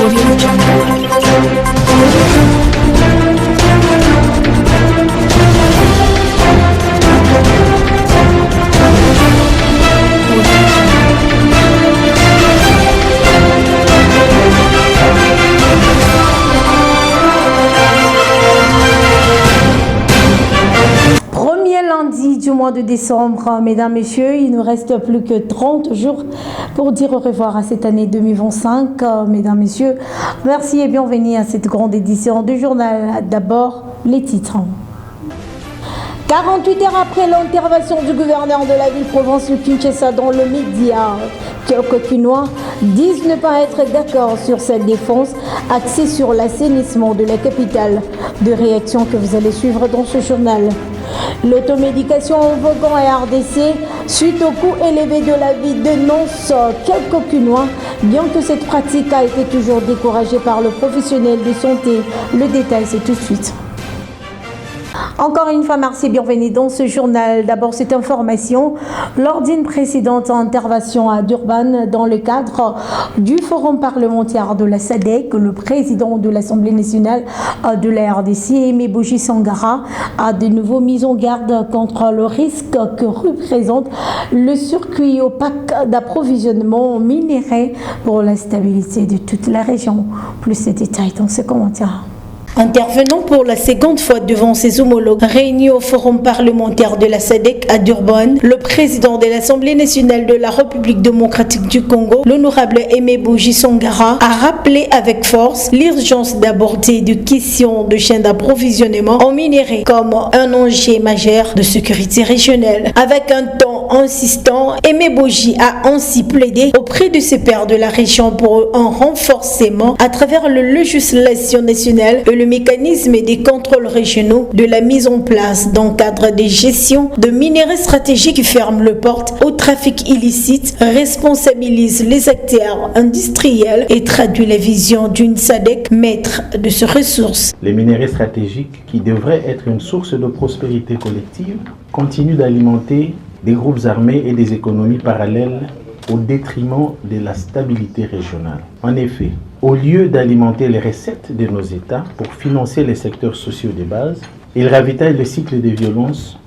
Audio Jungle. Lundi du mois de décembre, mesdames, messieurs, il nous reste plus que 30 jours pour dire au revoir à cette année 2025. Mesdames, messieurs, merci et bienvenue à cette grande édition du journal. D'abord, les titres. 48 heures après l'intervention du gouverneur de la ville-province de Kinshasa dans le média, quelques Kinois disent ne pas être d'accord sur cette défense axée sur l'assainissement de la capitale. De réactions que vous allez suivre dans ce journal. L'automédication en voguant à RDC suite au coût élevé de la vie dénonce quelques Kinois, bien que cette pratique a été toujours découragée par le professionnel de santé. Le détail, c'est tout de suite. Encore une fois, merci et bienvenue dans ce journal. D'abord, cette information lors d'une précédente intervention à Durban dans le cadre du forum parlementaire de la SADC, le président de l'Assemblée nationale de la RDC, Aimé Boji Sangara, a de nouveau mis en garde contre le risque que représente le circuit opaque d'approvisionnement minéré pour la stabilité de toute la région. Plus de détails dans ce commentaire. Intervenant pour la seconde fois devant ses homologues réunis au forum parlementaire de la SADC à Durban, le président de l'Assemblée nationale de la République démocratique du Congo, l'honorable Aimé Boji Sangara, a rappelé avec force l'urgence d'aborder des questions de chaîne d'approvisionnement en minerais comme un enjeu majeur de sécurité régionale. Avec un ton insistant, Aimé Boji a ainsi plaidé auprès de ses pairs de la région pour un renforcement à travers la législation nationale et le mécanisme des contrôles régionaux de la mise en place d'un cadre de gestion de minerais stratégiques qui ferme le porte au trafic illicite, responsabilise les acteurs industriels et traduit la vision d'une SADC maître de ces ressources. Les minerais stratégiques, qui devraient être une source de prospérité collective, continuent d'alimenter des groupes armés et des économies parallèles au détriment de la stabilité régionale. En effet, au lieu d'alimenter les recettes de nos États pour financer les secteurs sociaux de base, ils ravitaillent le cycle des violences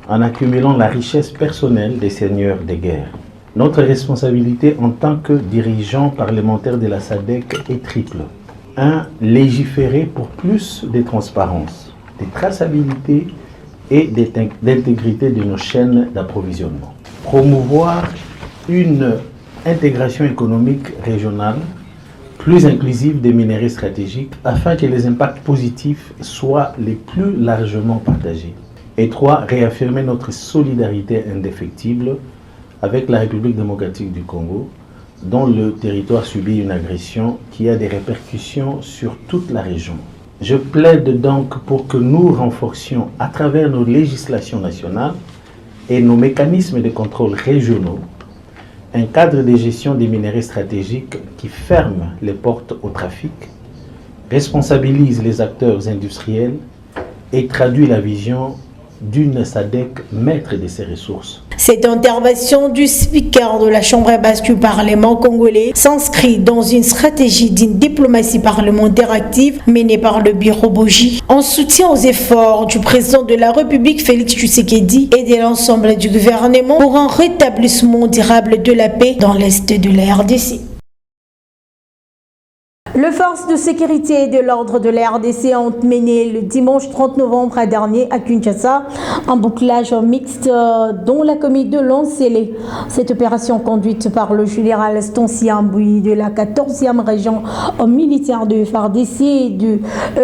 en accumulant la richesse personnelle des seigneurs de guerre. Notre responsabilité en tant que dirigeants parlementaires de la SADC est triple. 1. Légiférer pour plus de transparence, de traçabilité et d'intégrité de nos chaînes d'approvisionnement. Promouvoir une intégration économique régionale plus inclusive des minerais stratégiques afin que les impacts positifs soient les plus largement partagés. Et 3. Réaffirmer notre solidarité indéfectible avec la République démocratique du Congo, dont le territoire subit une agression qui a des répercussions sur toute la région. Je plaide donc pour que nous renforcions à travers nos législations nationales et nos mécanismes de contrôle régionaux un cadre de gestion des minerais stratégiques qui ferme les portes au trafic, responsabilise les acteurs industriels et traduit la vision d'une SADC maître de ses ressources. Cette intervention du speaker de la Chambre basse du Parlement congolais s'inscrit dans une stratégie d'une diplomatie parlementaire active menée par le bureau Boji en soutien aux efforts du président de la République Félix Tshisekedi et de l'ensemble du gouvernement pour un rétablissement durable de la paix dans l'est de la RDC. Les forces de sécurité et de l'ordre de la RDC ont mené le dimanche 30 novembre dernier à Kinshasa un bouclage mixte dont la commis de Lancélé. Cette opération conduite par le général Stancien Mbouy de la 14e région militaire de FARDC et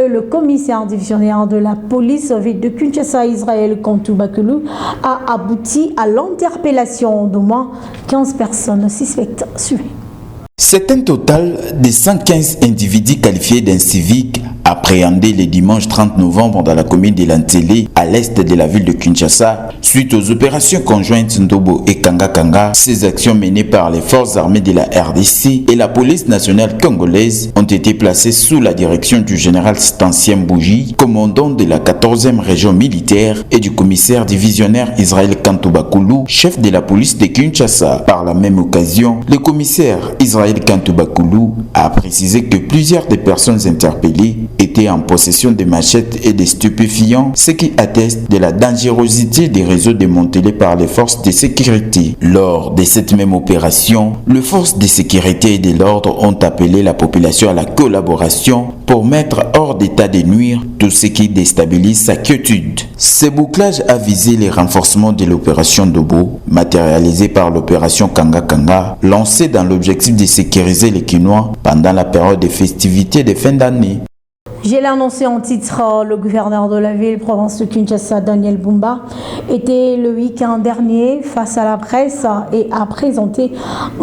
le commissaire divisionnaire de la police ville de Kinshasa, Israël Kantou Bakelou, a abouti à l'interpellation d'au moins 15 personnes suspectes. C'est un total de 115 individus qualifiés d'inciviques appréhendés le dimanche 30 novembre dans la commune de Lantélé, à l'est de la ville de Kinshasa, suite aux opérations conjointes Ndobo et Kanga. Ces actions menées par les forces armées de la RDC et la police nationale congolaise ont été placées sous la direction du général Stancien Mbouy, commandant de la 14e région militaire, et du commissaire divisionnaire Israël Kantou Bakelou, chef de la police de Kinshasa. Par la même occasion, le commissaire Israël Raphaël Kantubakoulou a précisé que plusieurs des personnes interpellées étaient en possession de machettes et de stupéfiants, ce qui atteste de la dangerosité des réseaux démantelés par les forces de sécurité. Lors de cette même opération, les forces de sécurité et de l'ordre ont appelé la population à la collaboration pour mettre hors d'état de nuire tout ce qui déstabilise sa quiétude. Ce bouclage a visé les renforcements de l'opération Dobo, matérialisée par l'opération Kanga Kanga, lancée dans l'objectif de sécuriser les Kinois pendant la période des festivités de fin d'année. J'ai annoncé en titre, le gouverneur de la ville, province de Kinshasa, Daniel Bumba, était le week-end dernier face à la presse et a présenté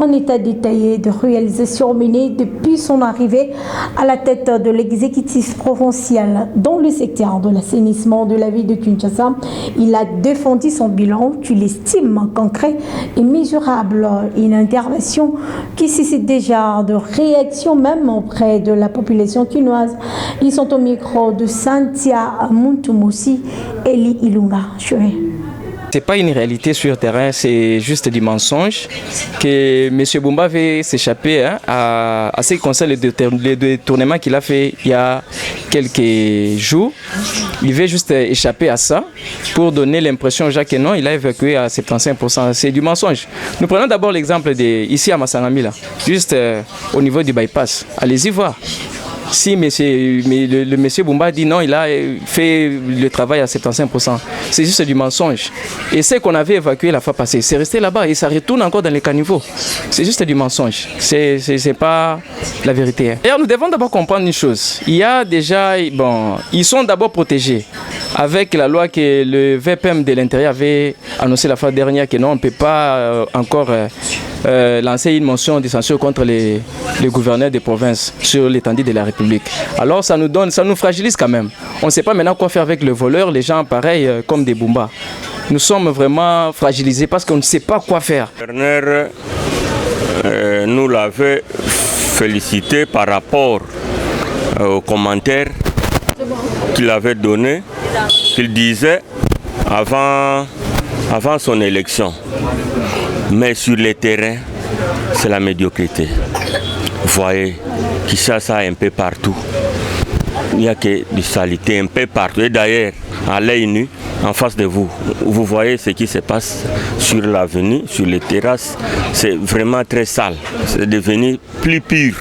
un état détaillé de réalisation menée depuis son arrivée à la tête de l'exécutif provincial dans le secteur de l'assainissement de la ville de Kinshasa. Il a défendu son bilan qu'il estime concret et mesurable, une intervention qui suscite déjà de réactions même auprès de la population kinoise. Ils sont au micro de Santia Muntumosi, Eli Ilunga. C'est pas une réalité sur le terrain, c'est juste du mensonge que M. Bumba veut s'échapper à ce qui concerne le détournement qu'il a fait il y a quelques jours. Il veut juste échapper à ça pour donner l'impression aux gens que non, il a évacué à 75%. C'est du mensonge. Nous prenons d'abord l'exemple ici à Masangami, là, juste au niveau du bypass. Allez-y voir. Si le monsieur Bumba dit non, il a fait le travail à 75%. C'est juste du mensonge. Et ce qu'on avait évacué la fois passée, c'est resté là-bas et ça retourne encore dans les caniveaux. C'est juste du mensonge. C'est pas la vérité. D'ailleurs, nous devons d'abord comprendre une chose. Il y a déjà, ils sont d'abord protégés avec la loi que le VPM de l'Intérieur avait annoncé la fois dernière que non, on ne peut pas encore lancer une motion de censure contre les gouverneurs des provinces sur l'étendue de la République. Alors ça nous fragilise quand même. On ne sait pas maintenant quoi faire avec le voleur, les gens pareils comme des Bumba. Nous sommes vraiment fragilisés parce qu'on ne sait pas quoi faire. Le gouverneur nous l'avait félicité par rapport aux commentaires qu'il avait donné, qu'il disait avant son élection. Mais sur le terrain, c'est la médiocrité. Vous voyez, Kinshasa un peu partout. Il n'y a que du saleté un peu partout. Et d'ailleurs, à l'œil nu, en face de vous, vous voyez ce qui se passe sur l'avenue, sur les terrasses. C'est vraiment très sale. C'est devenu plus pur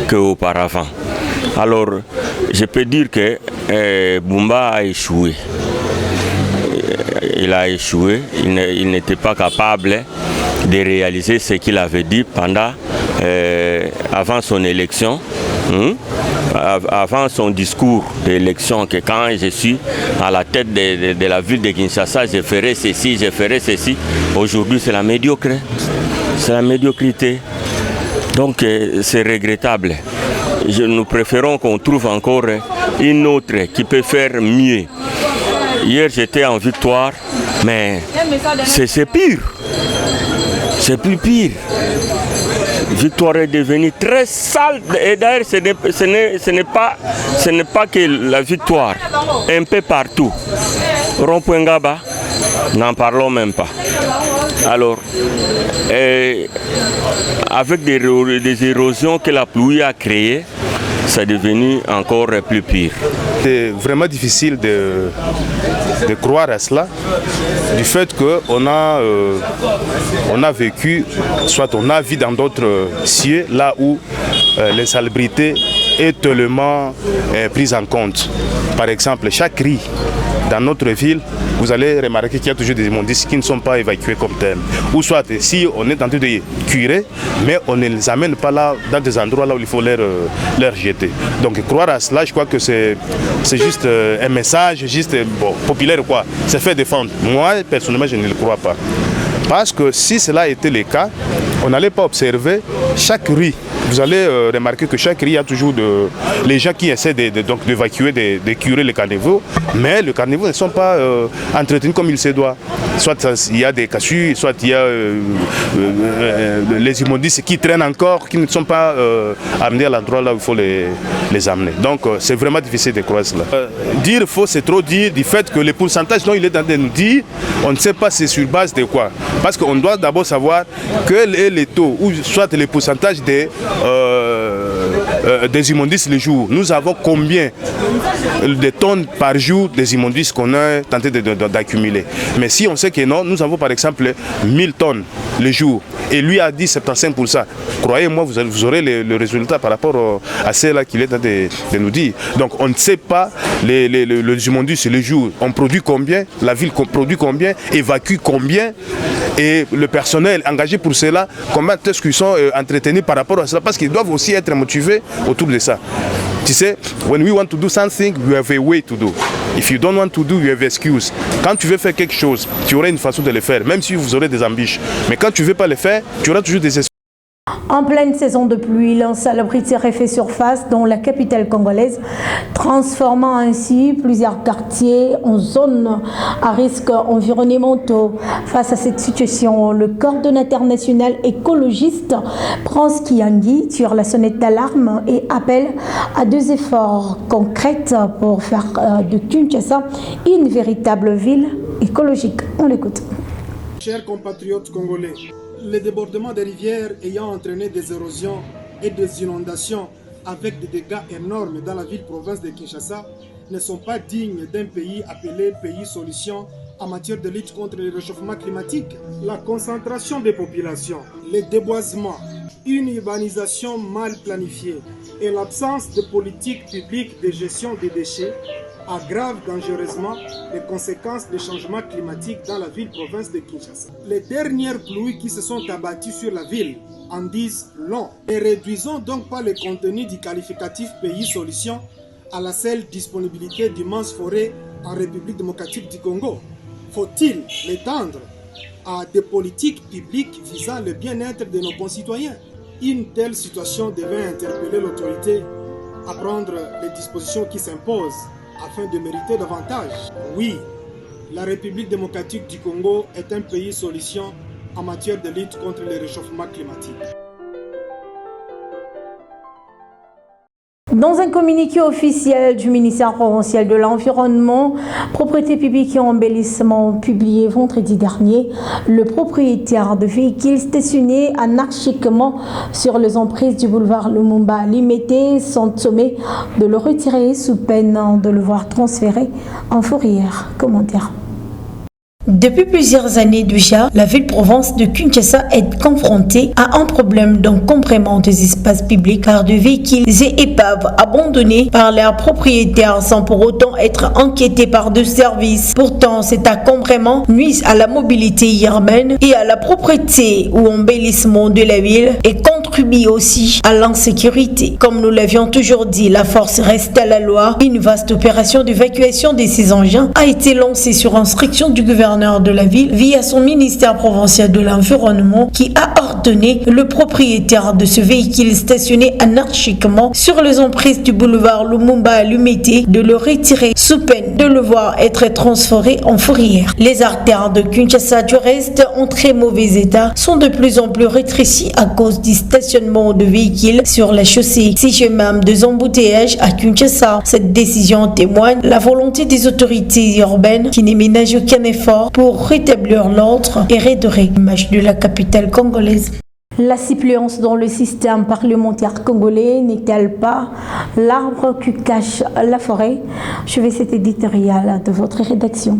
qu'auparavant. Alors, je peux dire que Bumba a échoué. Il a échoué. Il n'était pas capable de réaliser ce qu'il avait dit avant son élection, avant son discours d'élection, que quand je suis à la tête de la ville de Kinshasa, je ferai ceci, je ferai ceci. Aujourd'hui, c'est la médiocrité. C'est la médiocrité. Donc, c'est regrettable. Nous préférons qu'on trouve encore une autre qui peut faire mieux. Hier, j'étais en victoire, mais c'est pire. C'est plus pire. Victoire est devenue très sale. Et d'ailleurs, ce n'est pas que la victoire. Un peu partout. Rond-Point Ngaba, n'en parlons même pas. Alors, avec des érosions que la pluie a créées, c'est devenu encore plus pire. C'est vraiment difficile de croire à cela, du fait qu'on a vécu, soit on a vu dans d'autres cieux, là où l'insalubrité est tellement prise en compte. Par exemple, chaque riz dans notre ville, vous allez remarquer qu'il y a toujours des immondices qui ne sont pas évacués comme tels. Ou soit, si on est en train de curer, mais on ne les amène pas là, dans des endroits là où il faut leur jeter. Donc croire à cela, je crois que c'est juste un message, juste populaire quoi. C'est fait défendre. Moi, personnellement, je ne le crois pas. Parce que si cela était le cas, on n'allait pas observer chaque riz. Vous allez remarquer que chaque riz, il y a toujours les gens qui essaient d'évacuer, de curer les caniveaux, mais les caniveaux ne sont pas entretenus comme il se doit. Soit il y a des cassures, soit il y a les immondices qui traînent encore, qui ne sont pas amenés à l'endroit là où il faut les amener. Donc c'est vraiment difficile de croire cela. Dire faux, c'est trop dire du fait que les pourcentages dont il est en train de nous dire, on ne sait pas c'est sur base de quoi. Parce qu'on doit d'abord savoir quel est le taux, ou soit les pourcentages des des immondices le jour. Nous avons combien de tonnes par jour des immondices qu'on a tenté d'accumuler. Mais si on sait que non, nous avons par exemple 1000 tonnes le jour. Et lui a dit 75%. Croyez-moi, vous aurez le résultat par rapport à cela qu'il est en train de nous dire. Donc on ne sait pas les immondices le jour. On produit combien, la ville produit combien, évacue combien, et le personnel engagé pour cela, comment est-ce qu'ils sont entretenus par rapport à cela, parce qu'ils doivent aussi être motivés autour de ça. Tu sais, when we want to do something, we have a way to do. If you don't want to do, you have excuse. Quand tu veux faire quelque chose, tu auras une façon de le faire, même si vous aurez des ambitions. Mais quand tu ne veux pas le faire, tu auras toujours des excuses. En pleine saison de pluie, l'insalubrité refait surface dans la capitale congolaise, transformant ainsi plusieurs quartiers en zones à risque environnementaux. Face à cette situation, le coordonnateur national écologiste Prince Kiangi tire la sonnette d'alarme et appelle à deux efforts concrets pour faire de Kinshasa une véritable ville écologique. On l'écoute. Chers compatriotes congolais, les débordements des rivières ayant entraîné des érosions et des inondations avec des dégâts énormes dans la ville-province de Kinshasa ne sont pas dignes d'un pays appelé pays solution en matière de lutte contre le réchauffement climatique. La concentration des populations, les déboisements, une urbanisation mal planifiée et l'absence de politique publique de gestion des déchets aggrave dangereusement les conséquences des changements climatiques dans la ville-province de Kinshasa. Les dernières pluies qui se sont abattues sur la ville en disent long. Ne réduisons donc pas le contenu du qualificatif pays solution à la seule disponibilité d'immenses forêts en République démocratique du Congo. Faut-il l'étendre à des politiques publiques visant le bien-être de nos concitoyens? Une telle situation devait interpeller l'autorité à prendre les dispositions qui s'imposent afin de mériter davantage. Oui, la République démocratique du Congo est un pays solution en matière de lutte contre le réchauffement climatique. Dans un communiqué officiel du ministère provincial de l'Environnement, Propriété publique et embellissement publié vendredi dernier, le propriétaire de véhicules stationnés anarchiquement sur les emprises du boulevard Lumumba Limité sont sommés de le retirer sous peine de le voir transféré en fourrière. Commentaire. Depuis plusieurs années déjà, la ville-province de Kinshasa est confrontée à un problème d'encombrement des espaces publics par de véhicules et épaves abandonnés par leurs propriétaires sans pour autant être enquêtés par de services. Pourtant, cet encombrement nuit à la mobilité urbaine et à la propreté ou embellissement de la ville et contribue aussi à l'insécurité. Comme nous l'avions toujours dit, la force reste à la loi. Une vaste opération d'évacuation de ces engins a été lancée sur instruction du gouverneur de la ville via son ministère provincial de l'Environnement qui a ordonné le propriétaire de ce véhicule stationné anarchiquement sur les emprises du boulevard Lumumba Limité de le retirer sous peine de le voir être transféré en fourrière. Les artères de Kinshasa du reste en très mauvais état sont de plus en plus rétrécies à cause du stationnement de véhicules sur la chaussée. Si j'ai même des embouteillages à Kinshasa, cette décision témoigne la volonté des autorités urbaines qui ne ménagent aucun effort pour rétablir l'ordre et redorer l'image de la capitale congolaise. La suppléance dans le système parlementaire congolais n'est-elle pas l'arbre qui cache la forêt? Je vais cet éditorial de votre rédaction.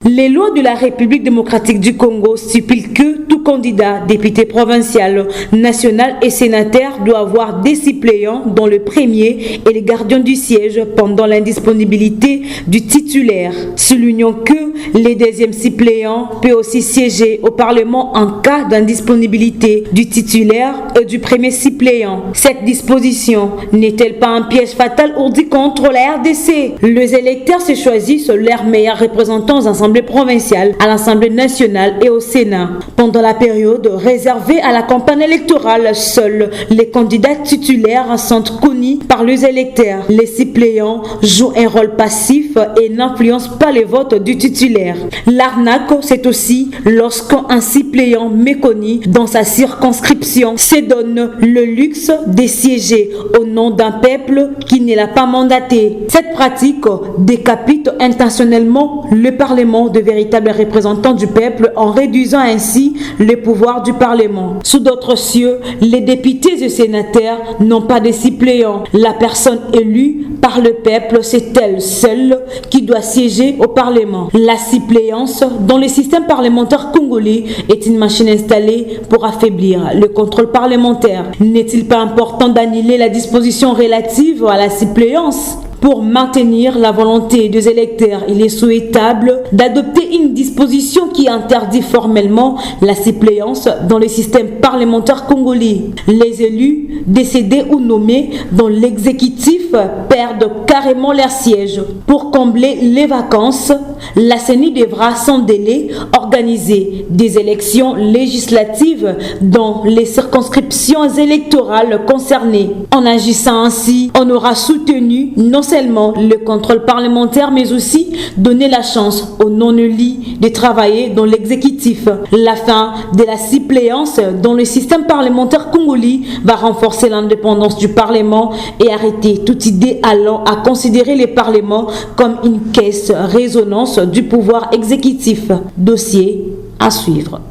Les lois de la République démocratique du Congo stipulent que tout candidat, député provincial, national et sénateur doit avoir des suppléants dont le premier est le gardien du siège pendant l'indisponibilité du titulaire. Soulignons que les deuxièmes suppléants peuvent aussi siéger au Parlement en cas d'indisponibilité du titulaire et du premier suppléant. Cette disposition n'est-elle pas un piège fatal ourdi contre la RDC? Les électeurs se choisissent leurs meilleurs représentants aux assemblées provinciales, à l'Assemblée nationale et au Sénat. Pendant la période réservée à la campagne électorale, seuls les candidats titulaires sont connus par les électeurs. Les suppléants jouent un rôle passif et n'influencent pas les votes du titulaire. L'arnaque, c'est aussi lorsqu'un suppléant méconnu dans sa circonscription se donne le luxe de siéger au nom d'un peuple qui ne l'a pas mandaté. Cette pratique décapite intentionnellement le Parlement vraiment de véritables représentants du peuple en réduisant ainsi les pouvoirs du Parlement. Sous d'autres cieux, les députés et sénateurs n'ont pas de suppléants. La personne élue par le peuple, c'est elle seule qui doit siéger au Parlement. La suppléance dans le système parlementaire congolais est une machine installée pour affaiblir le contrôle parlementaire. N'est-il pas important d'annuler la disposition relative à la suppléance? Pour maintenir la volonté des électeurs, il est souhaitable d'adopter une disposition qui interdit formellement la suppléance dans le système parlementaire congolais. Les élus, décédés ou nommés dans l'exécutif, perdent carrément leur siège. Pour combler les vacances, la CENI devra sans délai organiser des élections législatives dans les circonscriptions électorales concernées. En agissant ainsi, on aura soutenu non seulement le contrôle parlementaire, mais aussi donner la chance aux non-élus de travailler dans l'exécutif. La fin de la suppléance dans le système parlementaire congolais va renforcer l'indépendance du Parlement et arrêter toute idée allant à considérer le Parlement comme une caisse résonance du pouvoir exécutif. Dossier à suivre.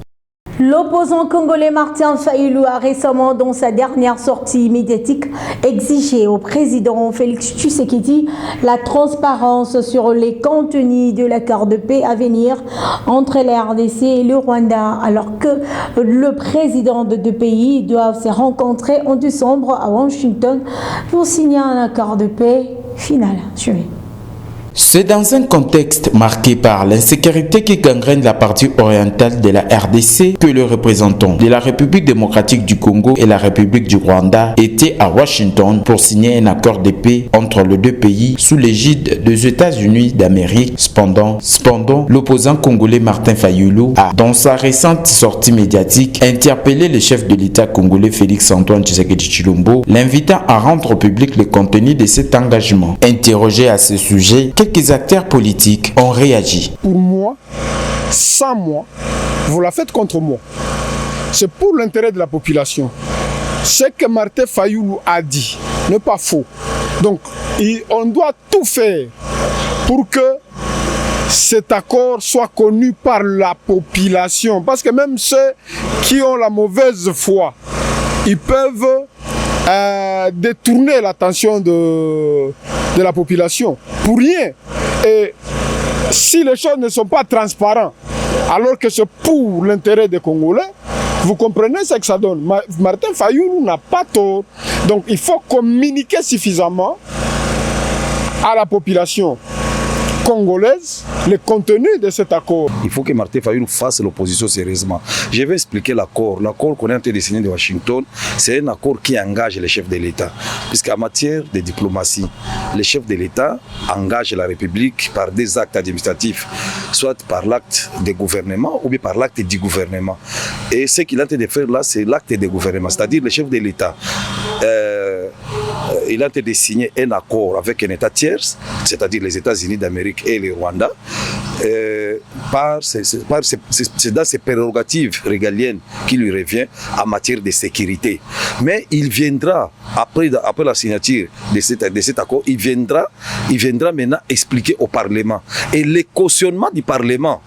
L'opposant congolais Martin Fayulu a récemment, dans sa dernière sortie médiatique, exigé au président Félix Tshisekedi la transparence sur les contenus de l'accord de paix à venir entre la RDC et le Rwanda, alors que le président de deux pays doivent se rencontrer en décembre à Washington pour signer un accord de paix final. Suivez. C'est dans un contexte marqué par l'insécurité qui gangrène la partie orientale de la RDC que le représentant de la République démocratique du Congo et la République du Rwanda était à Washington pour signer un accord de paix entre les deux pays sous l'égide des États-Unis d'Amérique. Cependant, l'opposant congolais Martin Fayulu a, dans sa récente sortie médiatique, interpellé le chef de l'État congolais Félix Antoine Tshisekedi Tshilombo, l'invitant à rendre public le contenu de cet engagement. Interrogé à ce sujet, quelques acteurs politiques ont réagi. Pour moi, sans moi, vous la faites contre moi. C'est pour l'intérêt de la population. Ce que Martin Fayulu a dit n'est pas faux. Donc, on doit tout faire pour que cet accord soit connu par la population. Parce que même ceux qui ont la mauvaise foi, ils peuvent détourner l'attention de la population pour rien. Et si les choses ne sont pas transparentes, alors que c'est pour l'intérêt des Congolais, vous comprenez ce que ça donne. Martin Fayulu n'a pas tort. Donc il faut communiquer suffisamment à la population congolaise le contenu de cet accord. Il faut que Martin Fayulu fasse l'opposition sérieusement. Je vais expliquer l'accord. L'accord qu'on est en train de signer de Washington, c'est un accord qui engage les chefs de l'État. Puisqu'en matière de diplomatie, les chefs de l'État engagent la République par des actes administratifs, soit par l'acte du gouvernement ou bien par l'acte du gouvernement. Et ce qu'il est en train de faire là, c'est l'acte du gouvernement, c'est-à-dire les chefs de l'État. Il a été de signer un accord avec un État tiers, c'est-à-dire les États-Unis d'Amérique et le Rwanda, c'est dans ses prérogatives régaliennes qui lui revient en matière de sécurité. Mais il viendra, après la signature de cet accord, il viendra maintenant expliquer au Parlement. Et le cautionnement du Parlement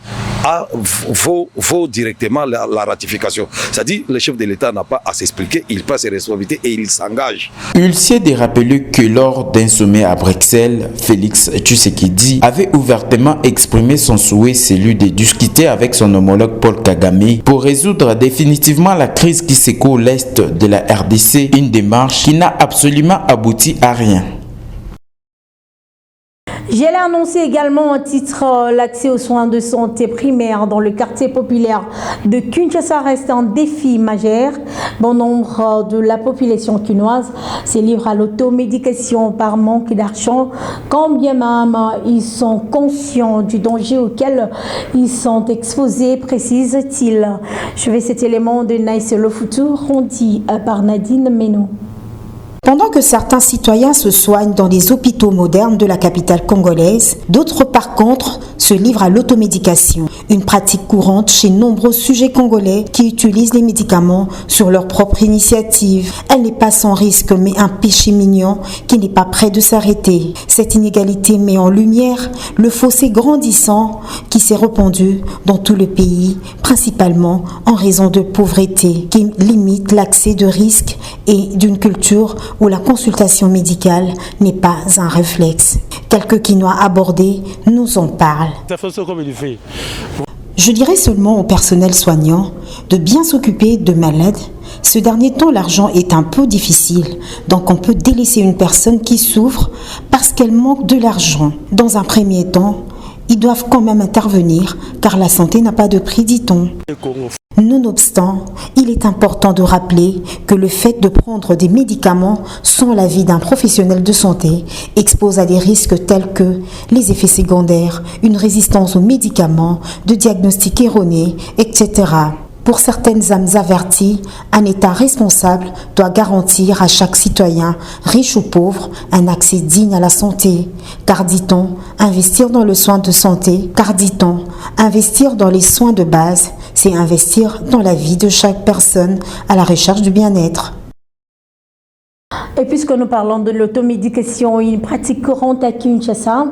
vaut directement la ratification. C'est-à-dire que le chef de l'État n'a pas à s'expliquer, il prend ses responsabilités et il s'engage. Ulcier de rappeler que lors d'un sommet à Bruxelles, Félix Tshisekedi avait ouvertement exprimé son souhait, celui de discuter avec son homologue Paul Kagame pour résoudre définitivement la crise qui secoue l'Est de la RDC, une démarche qui n'a absolument abouti à rien. J'ai annoncé également un titre, l'accès aux soins de santé primaires dans le quartier populaire de Kinshasa reste un défi majeur. Bon nombre de la population quinoise se livre à l'automédication par manque d'argent, quand bien même ils sont conscients du danger auquel ils sont exposés, précise-t-il. Je vais cet élément de Nice Le Futur, rendu par Nadine Menou. Pendant que certains citoyens se soignent dans les hôpitaux modernes de la capitale congolaise, d'autres par contre se livrent à l'automédication, une pratique courante chez nombreux sujets congolais qui utilisent les médicaments sur leur propre initiative. Elle n'est pas sans risque, mais un péché mignon qui n'est pas prêt de s'arrêter. Cette inégalité met en lumière le fossé grandissant qui s'est répandu dans tout le pays, principalement en raison de pauvreté qui limite l'accès de risques et d'une culture où la consultation médicale n'est pas un réflexe. Quelques quinois abordés nous en parlent. Je dirais seulement au personnel soignant de bien s'occuper de malades. Ce dernier temps, l'argent est un peu difficile, donc on peut délaisser une personne qui souffre parce qu'elle manque de l'argent. Dans un premier temps, ils doivent quand même intervenir car la santé n'a pas de prix, dit-on. Nonobstant, il est important de rappeler que le fait de prendre des médicaments sans l'avis d'un professionnel de santé expose à des risques tels que les effets secondaires, une résistance aux médicaments, de diagnostics erronés, etc. Pour certaines âmes averties, un État responsable doit garantir à chaque citoyen, riche ou pauvre, un accès digne à la santé. Car dit-on, investir dans le soin de santé, investir dans les soins de base, c'est investir dans la vie de chaque personne à la recherche du bien-être. Et puisque nous parlons de l'automédication, une pratique courante à Kinshasa,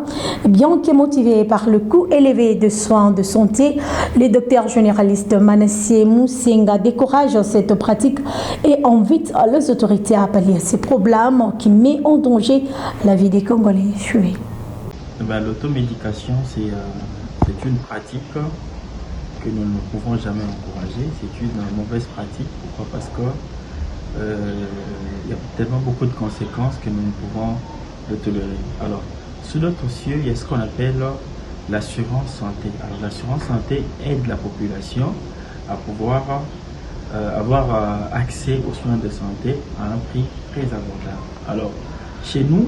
bien que motivée par le coût élevé de soins de santé, le docteur généraliste Manassé Moussenga décourage cette pratique et invite les autorités à pallier ces problèmes qui mettent en danger la vie des Congolais. L'automédication, c'est une pratique que nous ne pouvons jamais encourager. C'est une mauvaise pratique. Pourquoi? Parce que il y a tellement beaucoup de conséquences que nous ne pouvons le tolérer. Alors, sous notre cieux, il y a ce qu'on appelle l'assurance santé. Alors, l'assurance santé aide la population à pouvoir avoir accès aux soins de santé à un prix très abordable. Alors, chez nous,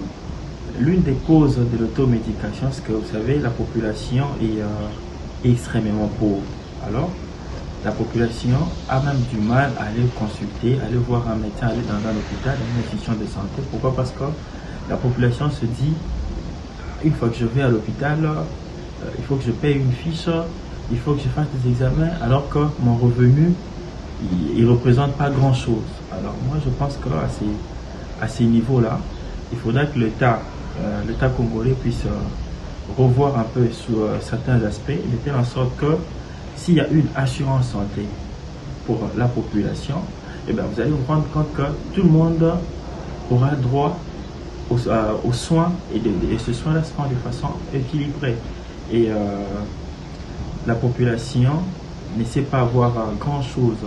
l'une des causes de l'automédication, c'est que vous savez, la population est extrêmement pauvre. Alors, la population a même du mal à aller consulter, aller voir un médecin, aller dans un hôpital, dans une institution de santé. Pourquoi? Parce que la population se dit, une fois que je vais à l'hôpital, il faut que je paye une fiche, il faut que je fasse des examens, alors que mon revenu, il ne représente pas grand-chose. Alors moi, je pense qu'à ces niveaux-là, il faudrait que l'État congolais puisse revoir un peu sur certains aspects, de telle en sorte que s'il y a une assurance santé pour la population, eh bien vous allez vous rendre compte que tout le monde aura droit aux soins et ce soin-là se fera de façon équilibrée. Et la population ne sait pas avoir grand-chose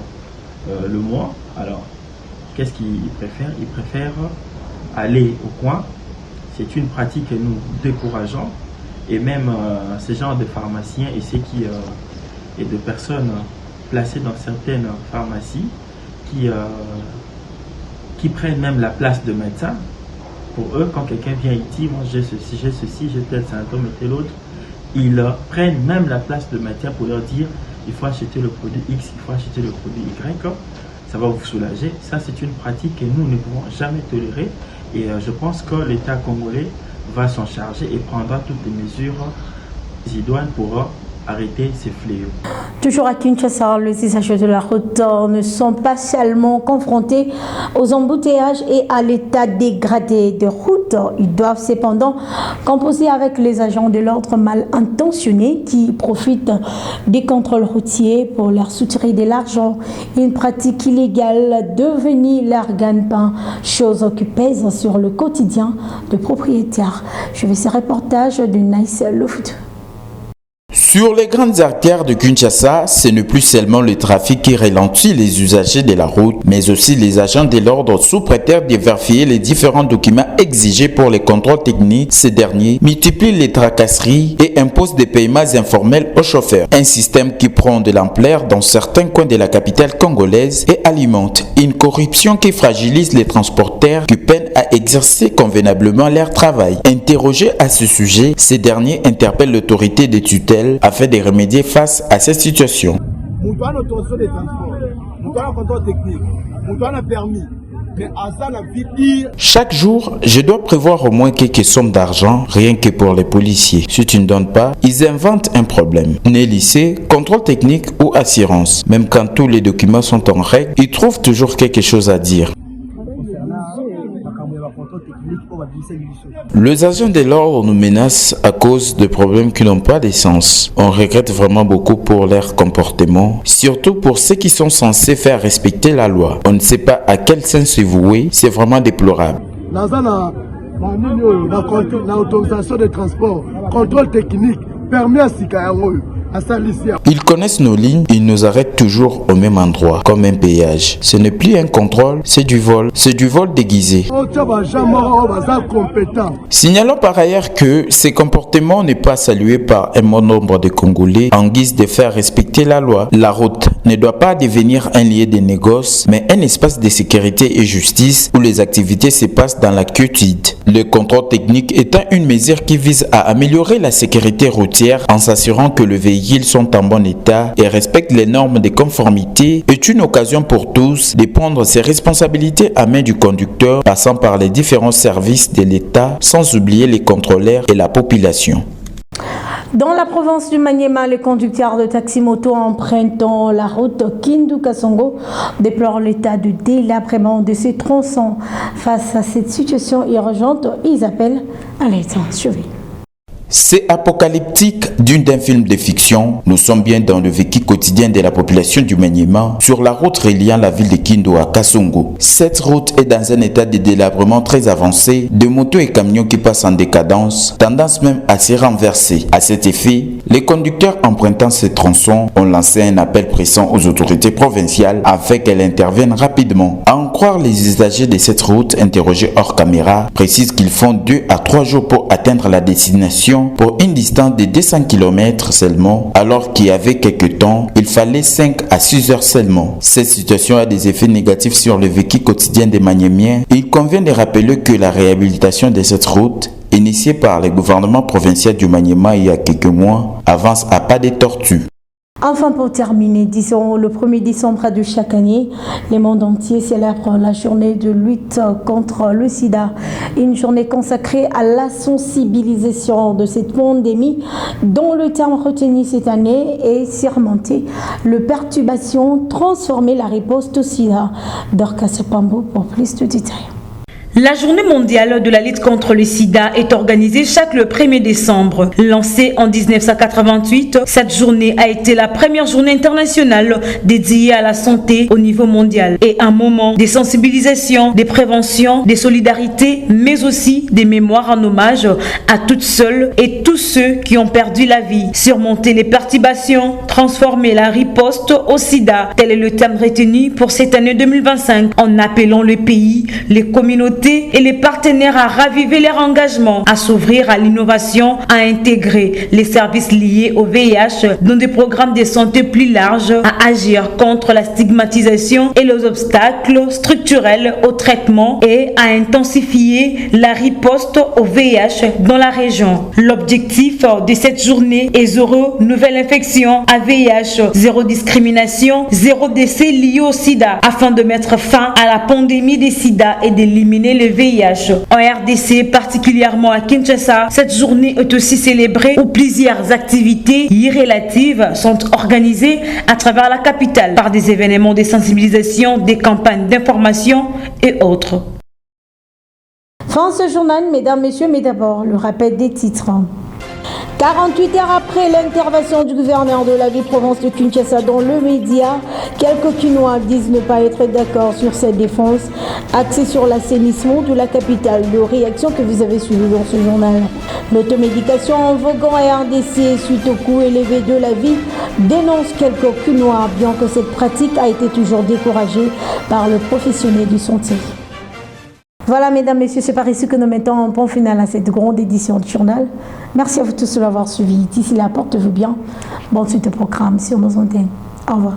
le mois. Alors, qu'est-ce qu'ils préfèrent? Ils préfèrent aller au coin. C'est une pratique que nous décourageons. Et même ces genres de pharmaciens et de personnes placées dans certaines pharmacies qui prennent même la place de médecin. Pour eux, quand quelqu'un vient et dit, moi j'ai ceci, j'ai tel symptôme et tel autre, ils prennent même la place de médecin pour leur dire, il faut acheter le produit X, il faut acheter le produit Y, ça va vous soulager. Ça, c'est une pratique que nous ne pouvons jamais tolérer. Et je pense que l'État congolais va s'en charger et prendra toutes les mesures idoines pour arrêter ces fléaux. Toujours à Kinshasa, les usagers de la route ne sont pas seulement confrontés aux embouteillages et à l'état dégradé des routes. Ils doivent cependant composer avec les agents de l'ordre mal intentionnés qui profitent des contrôles routiers pour leur soutirer de l'argent. Une pratique illégale devenue leur gagne-pain, chose qui pèse sur le quotidien de propriétaires. Je vais ce reportage de Nice Loft. Sur les grandes artères de Kinshasa, ce n'est plus seulement le trafic qui ralentit les usagers de la route, mais aussi les agents de l'ordre sous prétexte de vérifier les différents documents exigés pour les contrôles techniques. Ces derniers multiplient les tracasseries et imposent des paiements informels aux chauffeurs. Un système qui prend de l'ampleur dans certains coins de la capitale congolaise et alimente une corruption qui fragilise les transporteurs qui peinent à exercer convenablement leur travail. Interrogés à ce sujet, ces derniers interpellent l'autorité des tutelles afin de remédier face à cette situation. Nous avons l'autorisation des transports, nous avons le contrôle technique, nous avons le permis. Chaque jour, je dois prévoir au moins quelques sommes d'argent, rien que pour les policiers. Si tu ne donnes pas, ils inventent un problème. Né lycée, contrôle technique ou assurance. Même quand tous les documents sont en règle, ils trouvent toujours quelque chose à dire. Les agents de l'ordre nous menacent à cause de problèmes qui n'ont pas de sens. On regrette vraiment beaucoup pour leur comportement, surtout pour ceux qui sont censés faire respecter la loi. On ne sait pas à quel sens se vouer, c'est vraiment déplorable. La autorisation de transport, contrôle technique, permis à Sikayango. Ils connaissent nos lignes, ils nous arrêtent toujours au même endroit, comme un péage. Ce n'est plus un contrôle, c'est du vol déguisé. Signalons par ailleurs que ces comportements n'est pas salué par un bon nombre de Congolais en guise de faire respecter la loi. La route ne doit pas devenir un lieu de négoce, mais un espace de sécurité et justice où les activités se passent dans la quiétude. Le contrôle technique étant une mesure qui vise à améliorer la sécurité routière en s'assurant que le véhicule sont en bon état et respectent les normes de conformité, est une occasion pour tous de prendre ses responsabilités à main du conducteur, passant par les différents services de l'État, sans oublier les contrôleurs et la population. Dans la province du Maniema, les conducteurs de taxi-moto empruntant la route Kindu-Kasongo déplorent l'état de délabrement de ces tronçons. Face à cette situation urgente, ils appellent à l'aide. Suivez. C'est apocalyptique d'un film de fiction. Nous sommes bien dans le vécu quotidien de la population du Maniema sur la route reliant la ville de Kindu à Kasongo. Cette route est dans un état de délabrement très avancé, de motos et camions qui passent en décadence, tendance même à se renverser. À cet effet, les conducteurs empruntant ces tronçons ont lancé un appel pressant aux autorités provinciales afin qu'elles interviennent rapidement. À en croire les usagers de cette route interrogés hors caméra précisent qu'ils font 2 à 3 jours pour atteindre la destination pour une distance de 200 km seulement, alors qu'il y avait quelques temps, il fallait 5 à 6 heures seulement. Cette situation a des effets négatifs sur le vécu quotidien des Maniémiens. Il convient de rappeler que la réhabilitation de cette route, initiée par le gouvernement provincial du Maniema il y a quelques mois, avance à pas de tortue. Enfin, pour terminer, disons, le 1er décembre de chaque année, le monde entier célèbre la journée de lutte contre le sida. Une journée consacrée à la sensibilisation de cette pandémie, dont le terme retenu cette année est surmonter le perturbation, transformer la riposte au sida. Dorcas Pambo pour plus de détails. La journée mondiale de la lutte contre le sida est organisée chaque le 1er décembre. Lancée en 1988, cette journée a été la première journée internationale dédiée à la santé au niveau mondial et un moment de sensibilisation, de prévention, de solidarité, mais aussi des mémoires en hommage à toutes celles et tous ceux qui ont perdu la vie. Surmonter les perturbations, transformer la riposte au sida, tel est le terme retenu pour cette année 2025 en appelant le pays, les communautés et les partenaires à raviver leur engagement, à s'ouvrir à l'innovation, à intégrer les services liés au VIH dans des programmes de santé plus larges, à agir contre la stigmatisation et les obstacles structurels au traitement et à intensifier la riposte au VIH dans la région. L'objectif de cette journée est 0 nouvelle infection à VIH, 0 discrimination, 0 décès liés au sida, afin de mettre fin à la pandémie des sida et d'éliminer le VIH. En RDC, particulièrement à Kinshasa, cette journée est aussi célébrée où plusieurs activités relatives sont organisées à travers la capitale par des événements de sensibilisation, des campagnes d'information et autres. Fin ce journal, mesdames, messieurs, mais d'abord le rappel des titres. 48 heures après l'intervention du gouverneur de la ville-province de Kinshasa dans le média, quelques Kinois disent ne pas être d'accord sur cette défense axée sur l'assainissement de la capitale. De réaction que vous avez suivies dans ce journal. L'automédication en voguant à RDC suite au coût élevé de la vie dénonce quelques Kinois, bien que cette pratique a été toujours découragée par le professionnel du santé. Voilà, mesdames, messieurs, c'est par ici que nous mettons un point final à cette grande édition du journal. Merci à vous tous de l'avoir suivi. D'ici là, portez-vous bien. Bonne suite de programme sur nos antennes. Au revoir.